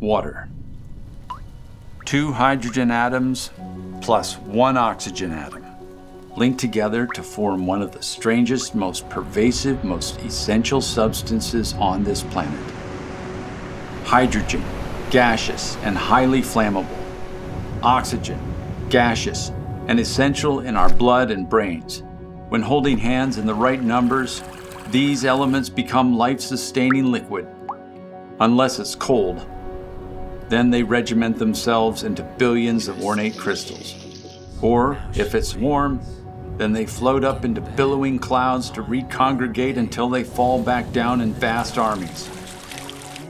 Water. 2 hydrogen atoms plus 1 oxygen atom, linked together to form one of the strangest, most pervasive, most essential substances on this planet. Hydrogen, gaseous and highly flammable. Oxygen, gaseous and essential in our blood and brains. When holding hands in the right numbers, these elements become life-sustaining liquid, unless it's cold. Then they regiment themselves into billions of ornate crystals. Or, if it's warm, then they float up into billowing clouds to recongregate until they fall back down in vast armies.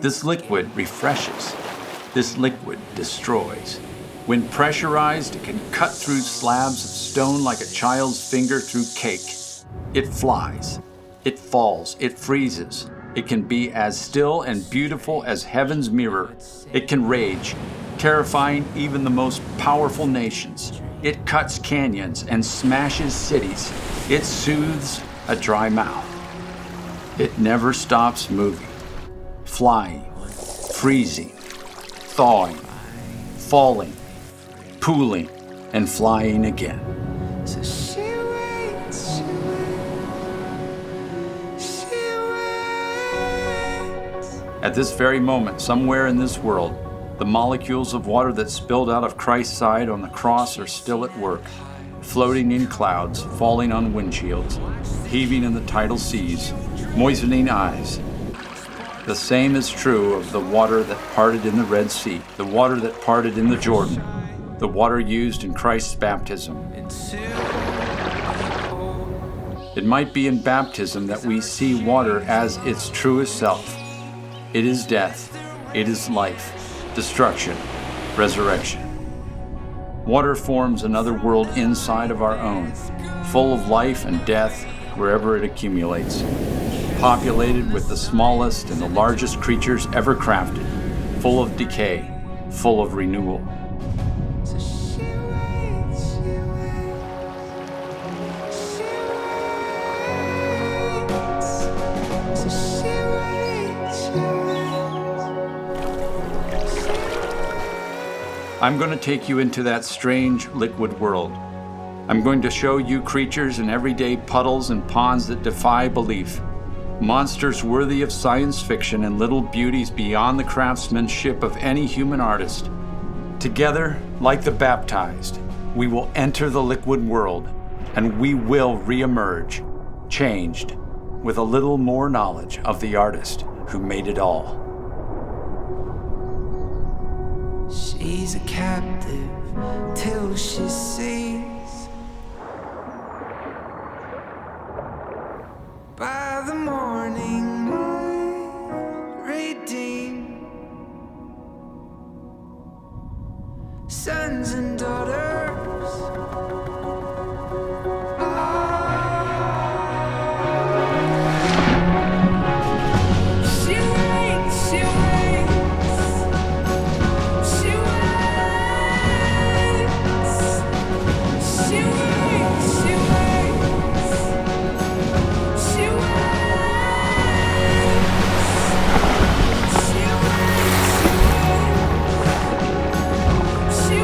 This liquid refreshes. This liquid destroys. When pressurized, it can cut through slabs of stone like a child's finger through cake. It flies. It falls. It freezes. It can be as still and beautiful as heaven's mirror. It can rage, terrifying even the most powerful nations. It cuts canyons and smashes cities. It soothes a dry mouth. It never stops moving, flying, freezing, thawing, falling, pooling, and flying again. So she waits, she waits. At this very moment, somewhere in this world, the molecules of water that spilled out of Christ's side on the cross are still at work, floating in clouds, falling on windshields, heaving in the tidal seas, moistening eyes. The same is true of the water that parted in the Red Sea, the water that parted in the Jordan, the water used in Christ's baptism. It might be in baptism that we see water as its truest self. It is death, it is life, destruction, resurrection. Water forms another world inside of our own, full of life and death wherever it accumulates, populated with the smallest and the largest creatures ever crafted, full of decay, full of renewal. So she waits, she waits, she waits. So she waits, she waits. I'm going to take you into that strange liquid world. I'm going to show you creatures in everyday puddles and ponds that defy belief. Monsters worthy of science fiction and little beauties beyond the craftsmanship of any human artist. Together, like the baptized, we will enter the liquid world, and we will re-emerge, changed, with a little more knowledge of the artist who made it all. She's a captive till she sees. By the morning light, redeemed. Sons and daughters. She waits, she waits. She waits. She waits, she waits. She waits. She waits. She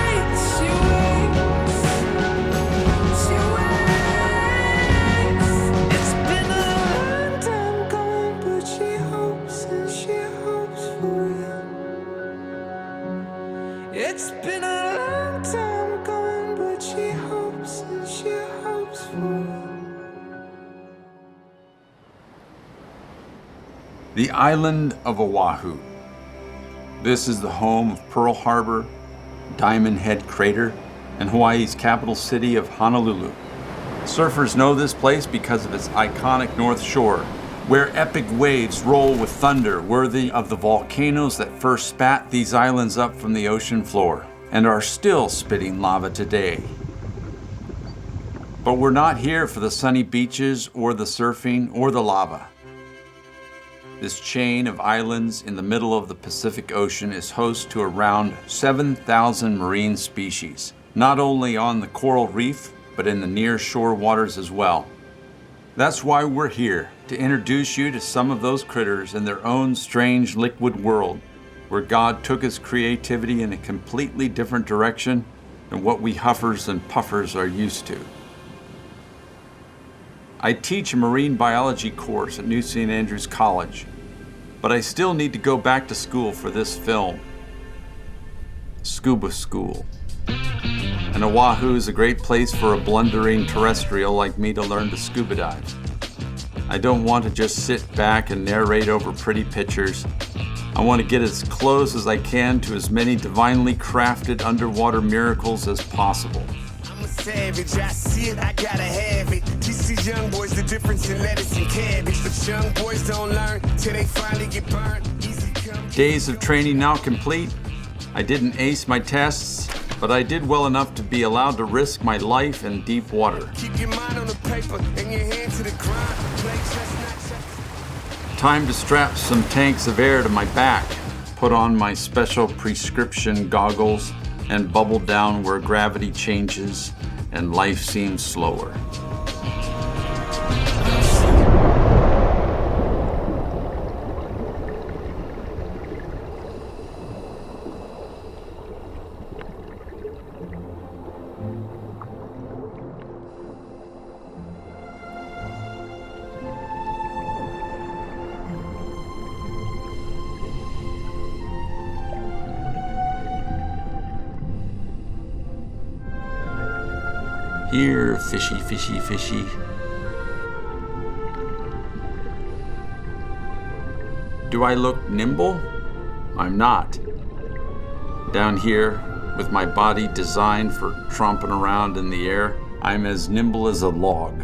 waits. She waits. It's been a long time coming, but she hopes and she hopes for it. It's been a long time coming, but she hopes and she hopes for it. The island of Oahu. This is the home of Pearl Harbor, Diamond Head Crater, and Hawaii's capital city of Honolulu. Surfers know this place because of its iconic North Shore, where epic waves roll with thunder worthy of the volcanoes that first spat these islands up from the ocean floor and are still spitting lava today. But we're not here for the sunny beaches or the surfing or the lava. This chain of islands in the middle of the Pacific Ocean is host to around 7,000 marine species, not only on the coral reef, but in the near shore waters as well. That's why we're here, to introduce you to some of those critters in their own strange liquid world, where God took his creativity in a completely different direction than what we huffers and puffers are used to. I teach a marine biology course at New St. Andrews College, but I still need to go back to school for this film. Scuba school. And Oahu is a great place for a blundering terrestrial like me to learn to scuba dive. I don't want to just sit back and narrate over pretty pictures. I want to get as close as I can to as many divinely crafted underwater miracles as possible. I'm a savage, I see it, I gotta have it. Teach these young boys the difference in lettuce and cabbage. But young boys don't learn till they finally get burned. Easy come. Days of training now complete. I didn't ace my tests, but I did well enough to be allowed to risk my life in deep water. Keep your mind on the paper and your hand to the grind. Play chestnuts. Time to strap some tanks of air to my back, put on my special prescription goggles, and bubble down where gravity changes and life seems slower. Here, fishy, fishy, fishy. Do I look nimble? I'm not. Down here, with my body designed for tromping around in the air, I'm as nimble as a log.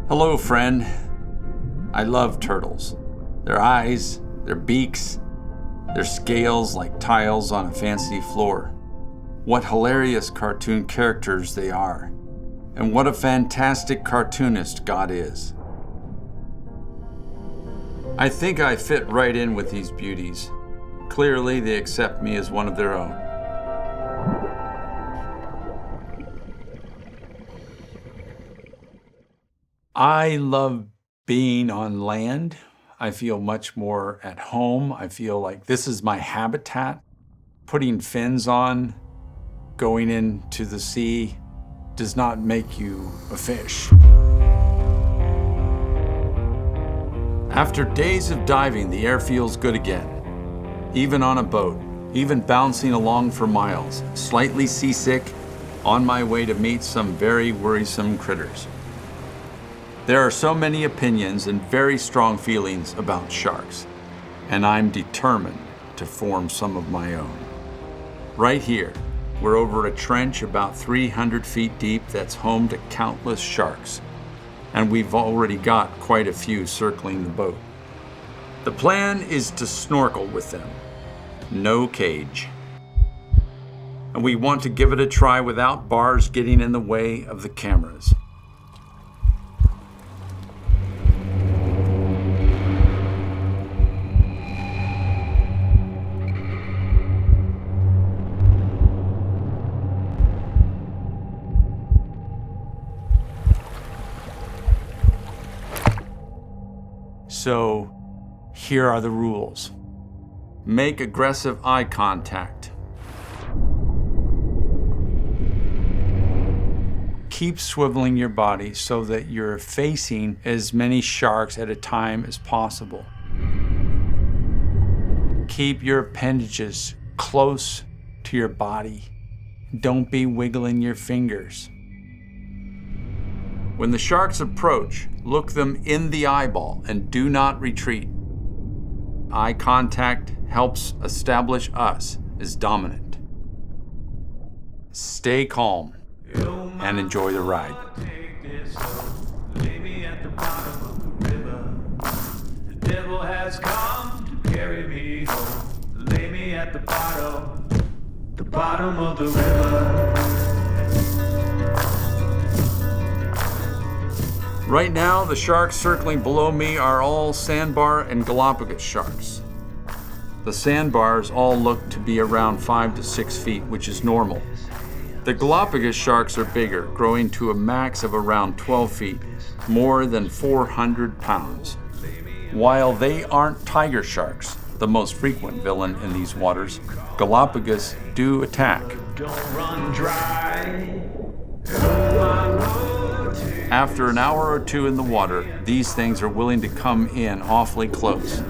Hello, friend. I love turtles. Their eyes, their beaks, their scales like tiles on a fancy floor. What hilarious cartoon characters they are. And what a fantastic cartoonist God is. I think I fit right in with these beauties. Clearly, they accept me as one of their own. I love being on land. I feel much more at home. I feel like this is my habitat. Putting fins on, going into the sea, does not make you a fish. After days of diving, the air feels good again. Even on a boat, even bouncing along for miles, slightly seasick, on my way to meet some very worrisome critters. There are so many opinions and very strong feelings about sharks, and I'm determined to form some of my own. Right here, we're over a trench about 300 feet deep that's home to countless sharks, and we've already got quite a few circling the boat. The plan is to snorkel with them, no cage. And we want to give it a try without bars getting in the way of the cameras. So, here are the rules. Make aggressive eye contact. Keep swiveling your body so that you're facing as many sharks at a time as possible. Keep your appendages close to your body. Don't be wiggling your fingers. When the sharks approach, look them in the eyeball and do not retreat. Eye contact helps establish us as dominant. Stay calm and enjoy the ride. The devil has come to carry me home. Lay me at the bottom of the river. Right now, the sharks circling below me are all sandbar and Galapagos sharks. The sandbars all look to be around 5 to 6 feet, which is normal. The Galapagos sharks are bigger, growing to a max of around 12 feet, more than 400 pounds. While they aren't tiger sharks, the most frequent villain in these waters, Galapagos do attack. Don't run dry. After an hour or two in the water, these things are willing to come in awfully close.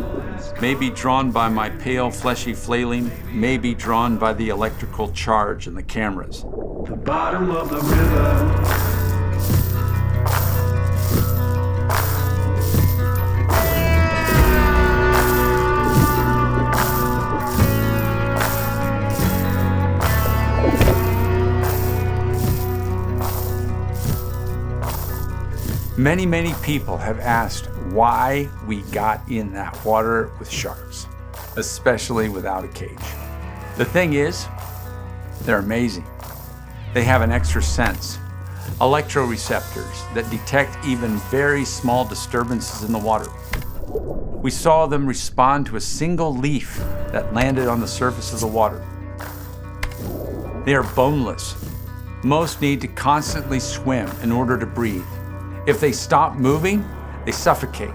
Maybe drawn by my pale, fleshy flailing, maybe drawn by the electrical charge in the cameras. The bottom of the river. Many people have asked why we got in that water with sharks, especially without a cage. The thing is, they're amazing. They have an extra sense, electroreceptors that detect even very small disturbances in the water. We saw them respond to a single leaf that landed on the surface of the water. They are boneless. Most need to constantly swim in order to breathe. If they stop moving, they suffocate.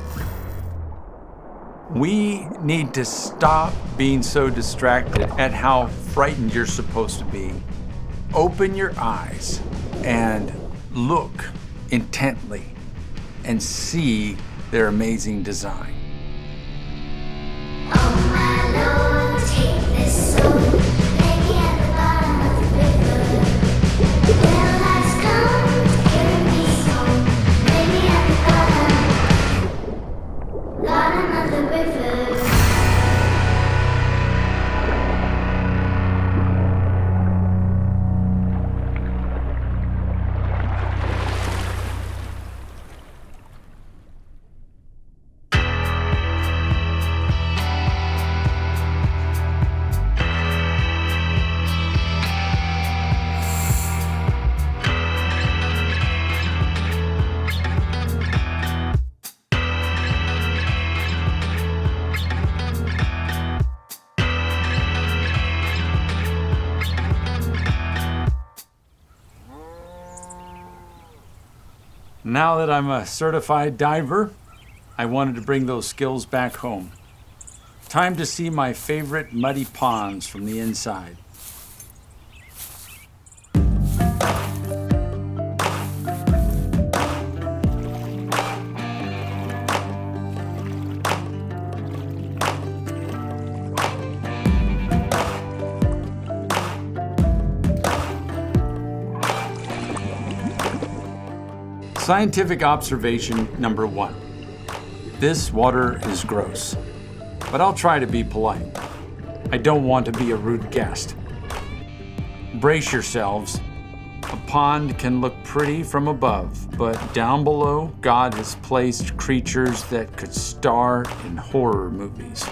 We need to stop being so distracted at how frightened you're supposed to be. Open your eyes and look intently and see their amazing design. Oh my Lord, take this soul, lay me at the bottom of the river. Well, life's come to carry me home, lay me at the bottom of the river. Now that I'm a certified diver, I wanted to bring those skills back home. Time to see my favorite muddy ponds from the inside. Scientific observation number 1. This water is gross, but I'll try to be polite. I don't want to be a rude guest. Brace yourselves. A pond can look pretty from above, but down below, God has placed creatures that could star in horror movies.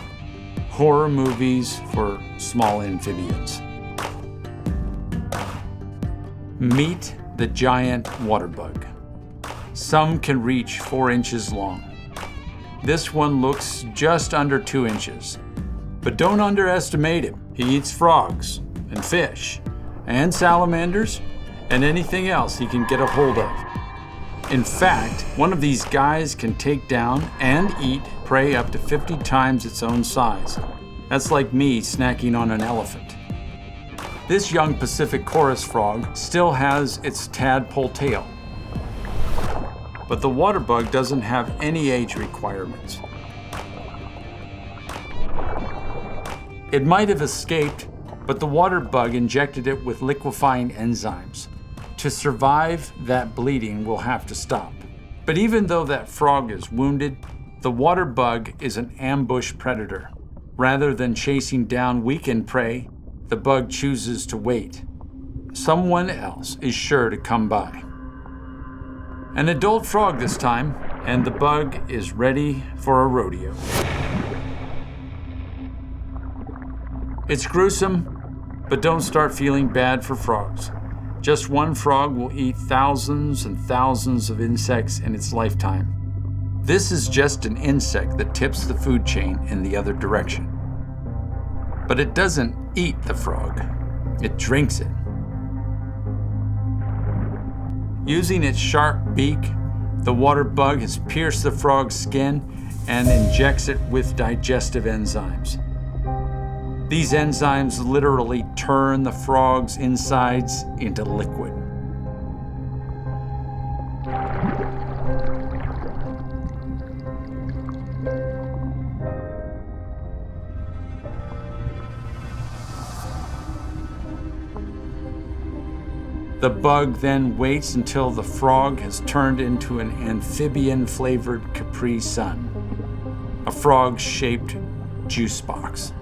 Horror movies for small amphibians. Meet the giant water bug. Some can reach 4 inches long. This one looks just under 2 inches. But don't underestimate him. He eats frogs and fish and salamanders and anything else he can get a hold of. In fact, one of these guys can take down and eat prey up to 50 times its own size. That's like me snacking on an elephant. This young Pacific chorus frog still has its tadpole tail. But the water bug doesn't have any age requirements. It might have escaped, but the water bug injected it with liquefying enzymes. To survive, that bleeding will have to stop. But even though that frog is wounded, the water bug is an ambush predator. Rather than chasing down weakened prey, the bug chooses to wait. Someone else is sure to come by. An adult frog this time, and the bug is ready for a rodeo. It's gruesome, but don't start feeling bad for frogs. Just one frog will eat thousands and thousands of insects in its lifetime. This is just an insect that tips the food chain in the other direction. But it doesn't eat the frog, it drinks it. Using its sharp beak, the water bug has pierced the frog's skin and injects it with digestive enzymes. These enzymes literally turn the frog's insides into liquid. The bug then waits until the frog has turned into an amphibian-flavored Capri Sun, a frog-shaped juice box.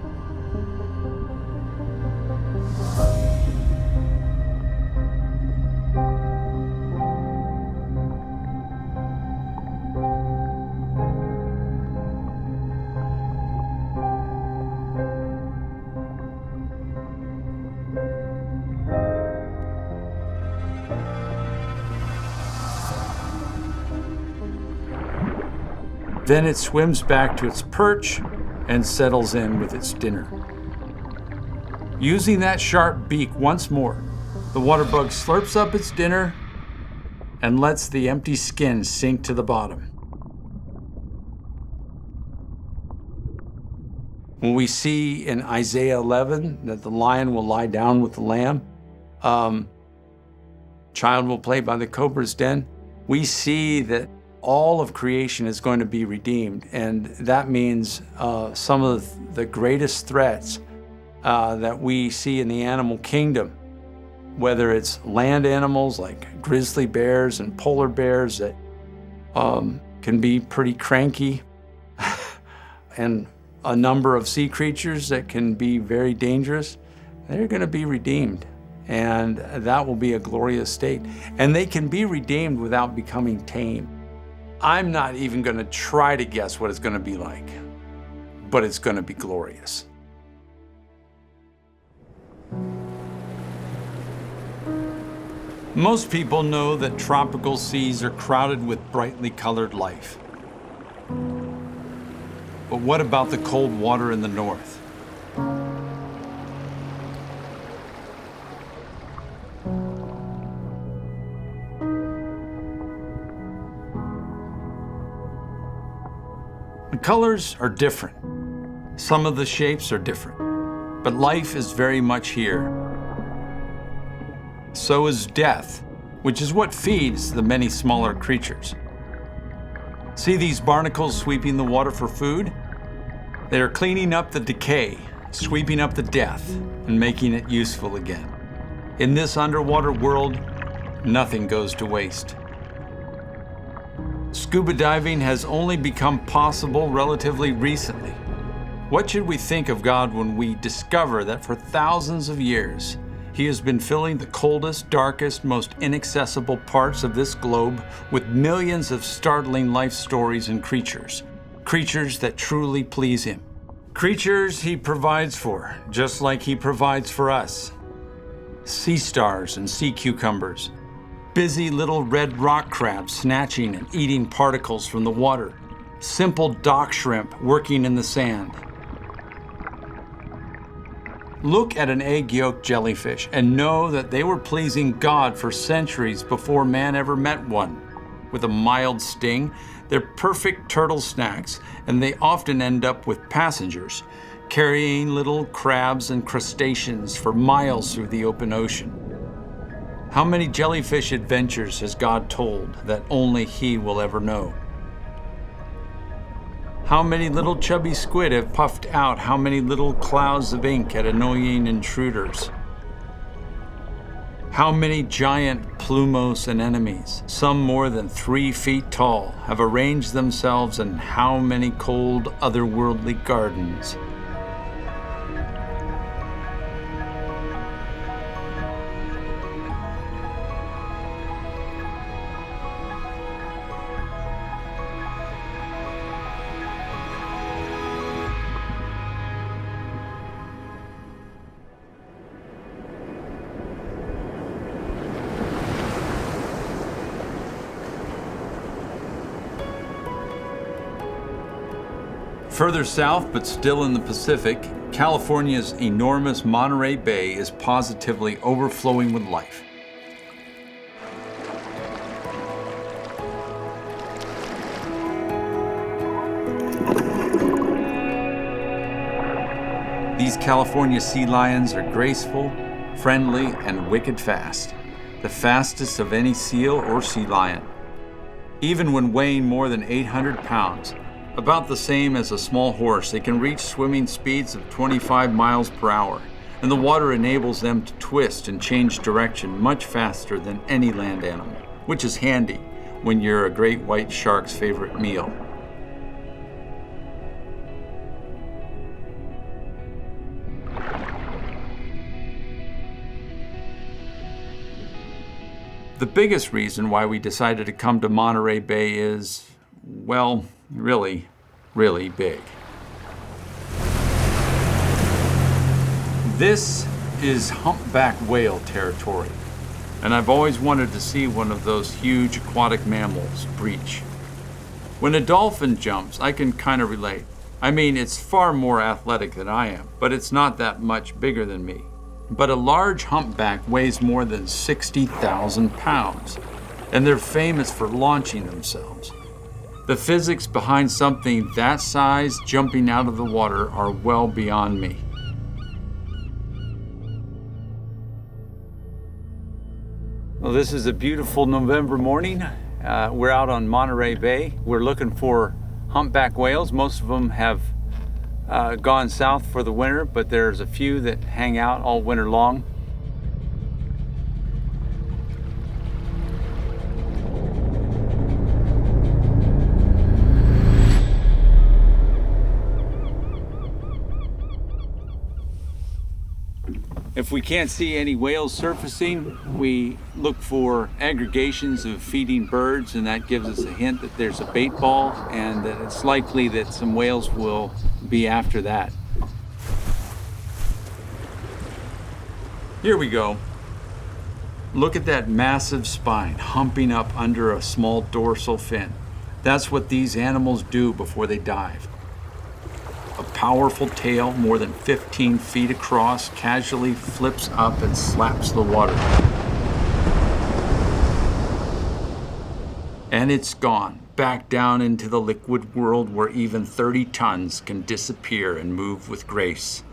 Then it swims back to its perch and settles in with its dinner. Using that sharp beak once more, the water bug slurps up its dinner and lets the empty skin sink to the bottom. When we see in Isaiah 11 that the lion will lie down with the lamb, child will play by the cobra's den, we see that all of creation is going to be redeemed. And that means some of the greatest threats that we see in the animal kingdom, whether it's land animals like grizzly bears and polar bears that can be pretty cranky, and a number of sea creatures that can be very dangerous, they're going to be redeemed. And that will be a glorious state. And they can be redeemed without becoming tame. I'm not even going to try to guess what it's going to be like, but it's going to be glorious. Most people know that tropical seas are crowded with brightly colored life. But what about the cold water in the north? The colors are different. Some of the shapes are different, but life is very much here. So is death, which is what feeds the many smaller creatures. See these barnacles sweeping the water for food? They are cleaning up the decay, sweeping up the death, and making it useful again. In this underwater world, nothing goes to waste. Scuba diving has only become possible relatively recently. What should we think of God when we discover that for thousands of years, He has been filling the coldest, darkest, most inaccessible parts of this globe with millions of startling life stories and creatures that truly please Him. Creatures He provides for, just like He provides for us. Sea stars and sea cucumbers, busy little red rock crabs snatching and eating particles from the water, simple dock shrimp working in the sand. Look at an egg-yolk jellyfish and know that they were pleasing God for centuries before man ever met one. With a mild sting, they're perfect turtle snacks, and they often end up with passengers, carrying little crabs and crustaceans for miles through the open ocean. How many jellyfish adventures has God told that only He will ever know? How many little chubby squid have puffed out how many little clouds of ink at annoying intruders? How many giant plumose anemones, some more than 3 feet tall, have arranged themselves in how many cold, otherworldly gardens? Further south, but still in the Pacific, California's enormous Monterey Bay is positively overflowing with life. These California sea lions are graceful, friendly, and wicked fast. The fastest of any seal or sea lion. Even when weighing more than 800 pounds, about the same as a small horse, they can reach swimming speeds of 25 miles per hour, and the water enables them to twist and change direction much faster than any land animal, which is handy when you're a great white shark's favorite meal. The biggest reason why we decided to come to Monterey Bay is, well, really, really big. This is humpback whale territory, and I've always wanted to see one of those huge aquatic mammals breach. When a dolphin jumps, I can kind of relate. I mean, it's far more athletic than I am, but it's not that much bigger than me. But a large humpback weighs more than 60,000 pounds, and they're famous for launching themselves. The physics behind something that size jumping out of the water are well beyond me. Well, this is a beautiful November morning. We're out on Monterey Bay. We're looking for humpback whales. Most of them have gone south for the winter, but there's a few that hang out all winter long. If we can't see any whales surfacing, we look for aggregations of feeding birds, and that gives us a hint that there's a bait ball and that it's likely that some whales will be after that. Here we go. Look at that massive spine humping up under a small dorsal fin. That's what these animals do before they dive. A powerful tail, more than 15 feet across, casually flips up and slaps the water. And it's gone, back down into the liquid world where even 30 tons can disappear and move with grace.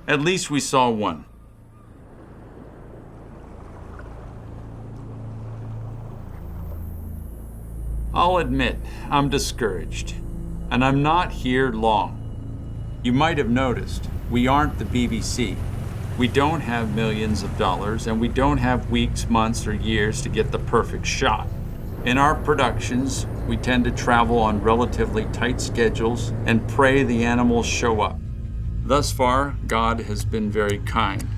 At least we saw one. I'll admit, I'm discouraged. And I'm not here long. You might have noticed, we aren't the BBC. We don't have millions of dollars, and we don't have weeks, months, or years to get the perfect shot. In our productions, we tend to travel on relatively tight schedules and pray the animals show up. Thus far, God has been very kind.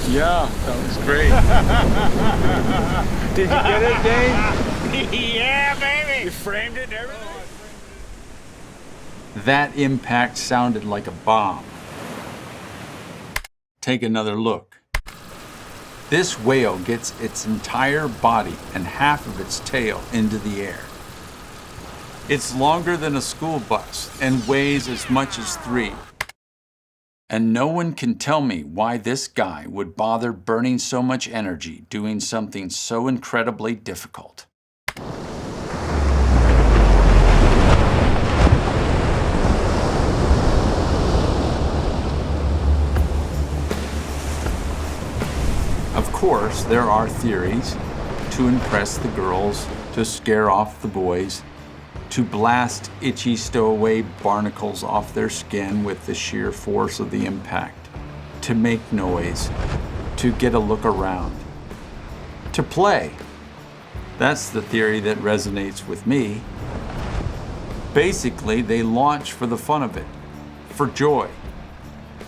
Yeah, that was great. Did you get it, Dave? Yeah, baby! You framed it and everything? That impact sounded like a bomb. Take another look. This whale gets its entire body and half of its tail into the air. It's longer than a school bus and weighs as much as 3. And no one can tell me why this guy would bother burning so much energy doing something so incredibly difficult. Of course, there are theories to impress the girls, to scare off the boys, to blast itchy stowaway barnacles off their skin with the sheer force of the impact, to make noise, to get a look around, to play. That's the theory that resonates with me. Basically, they launch for the fun of it, for joy,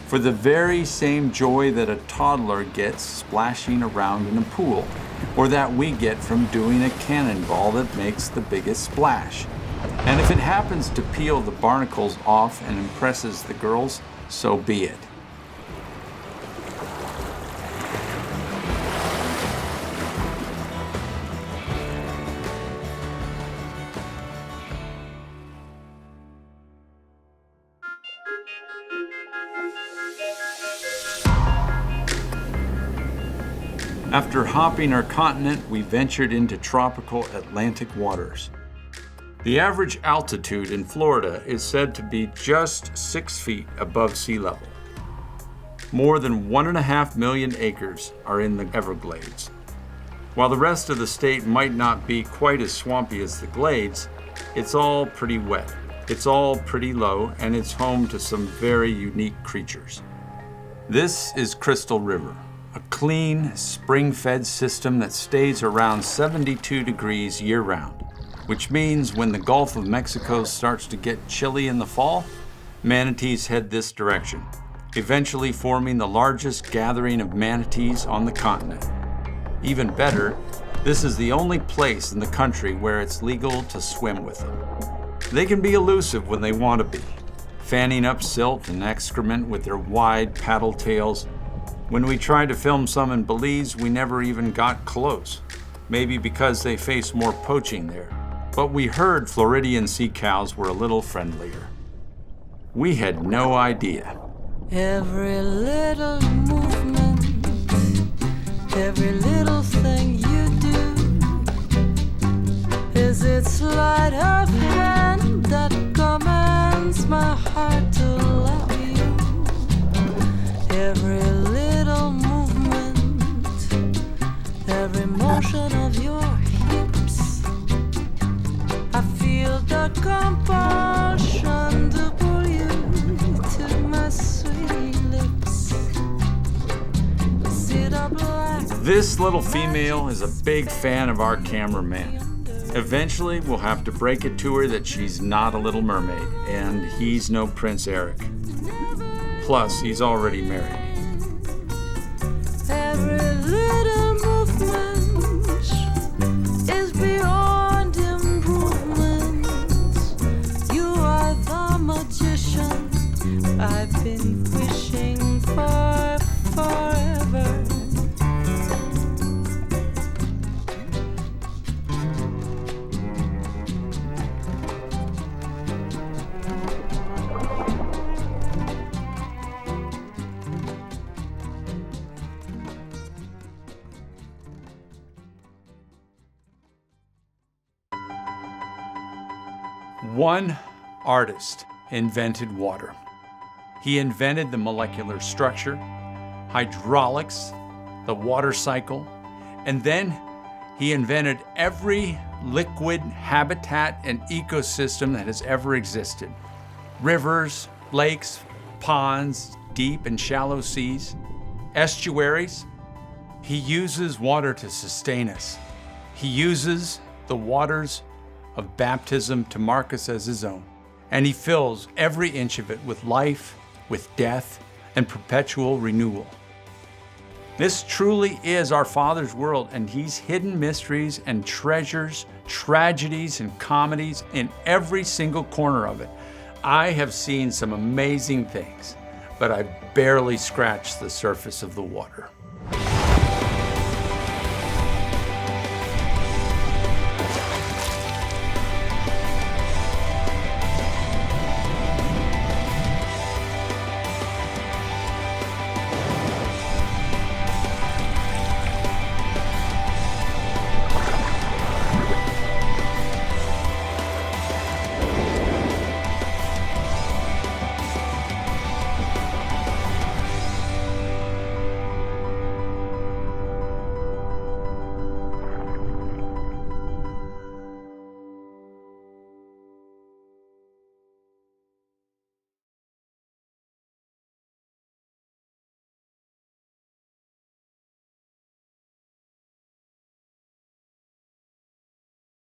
for the very same joy that a toddler gets splashing around in a pool, or that we get from doing a cannonball that makes the biggest splash. And if it happens to peel the barnacles off and impresses the girls, so be it. After hopping our continent, we ventured into tropical Atlantic waters. The average altitude in Florida is said to be just 6 feet above sea level. More than 1.5 million acres are in the Everglades. While the rest of the state might not be quite as swampy as the Glades, it's all pretty wet, it's all pretty low, and it's home to some very unique creatures. This is Crystal River, a clean, spring-fed system that stays around 72 degrees year-round, which means when the Gulf of Mexico starts to get chilly in the fall, manatees head this direction, eventually forming the largest gathering of manatees on the continent. Even better, this is the only place in the country where it's legal to swim with them. They can be elusive when they want to be, fanning up silt and excrement with their wide paddle tails. When we tried to film some in Belize, we never even got close, maybe because they face more poaching there. But we heard Floridian sea cows were a little friendlier. We had no idea. Every little movement, every little thing you do is its sleight of hand that commands my heart to love you. Every little movement, every motion of your hips, I feel the compulsion to pull you to my sweet lips. Sit up like This little female is a big fan of our cameraman. Eventually, we'll have to break it to her that she's not a little mermaid, and he's no Prince Eric. Plus, he's already married. every little movement is beyond improvement. You are the magician I've been wishing for forever. One artist invented water. He invented the molecular structure, hydraulics, the water cycle, and then he invented every liquid habitat and ecosystem that has ever existed. Rivers, lakes, ponds, deep and shallow seas, estuaries. He uses water to sustain us. He uses the waters of baptism to mark us as his own. And he fills every inch of it with life, with death, and perpetual renewal. This truly is our Father's world, and he's hidden mysteries and treasures, tragedies and comedies in every single corner of it. I have seen some amazing things, but I've barely scratched the surface of the water.